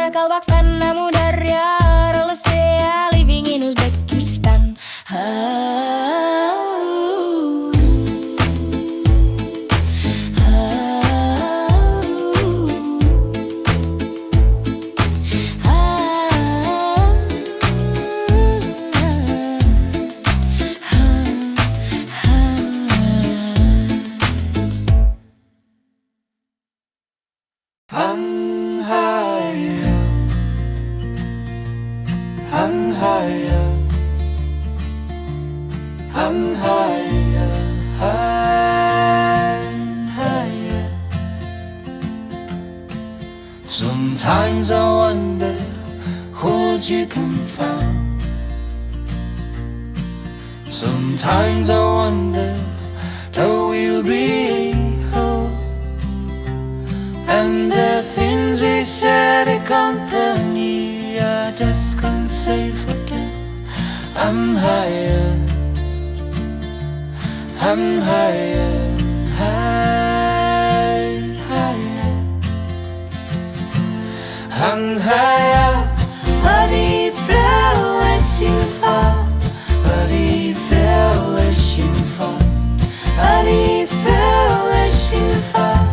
Kalbakstan mudar ya Aralskое, living in Uzbekistan. Sometimes I wonder what you can find. Sometimes I wonder, do we be whole? And the things they said accompany, I just can't say forget. I'm higher, I'm higher, I'm higher. But he fell as you fall, but he fell as you fall, but he fell as you fall.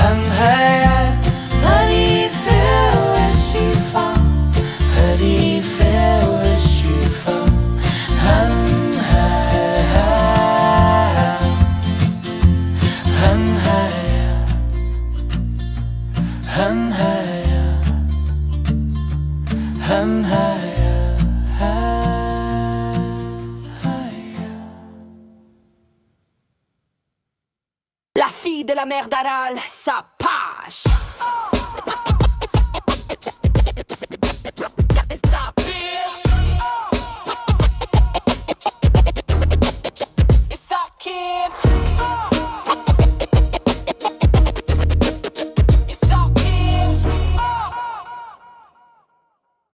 I'm higher, but he fell as you fall, but he fell as you fall. I'm higher, I'm higher, I'm higher, I'm higher, higher. La fille de la mer d'Aralskое.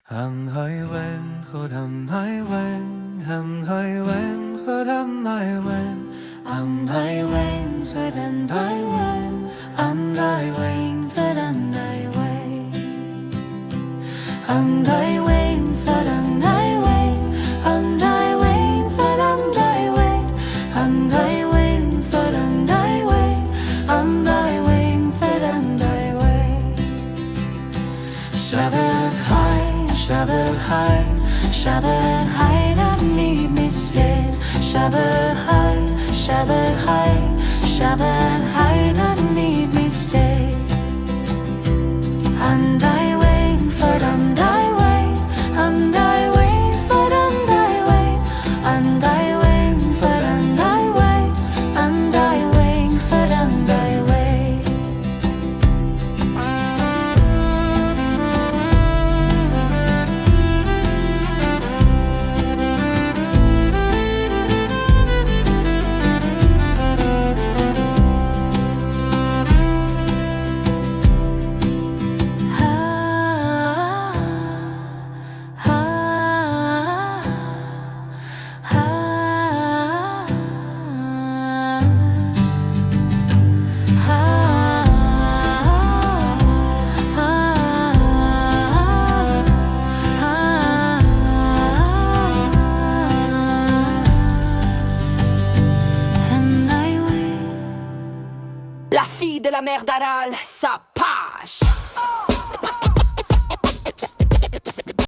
Han hai wen, khod han hai wen, han hai wen, khod han hai wen, han hai wen, khod han hai wen, han hai wen, khod han hai wen, han hai wen, khod han hai wen, han hai wen, khod han hai wen, han hai wen, khod han hai wen, han hai wen, khod han hai wen. Shabbat high, Shabbat high, Shabbat high, that need me stay. Shabbat high, Shabbat high, Shabbat high, that need me stay. And I wait for and I wait, and I wait for and I wait, and I wait for and I wait, and I wait for and I wait. La fille de la mer d'Aralskое.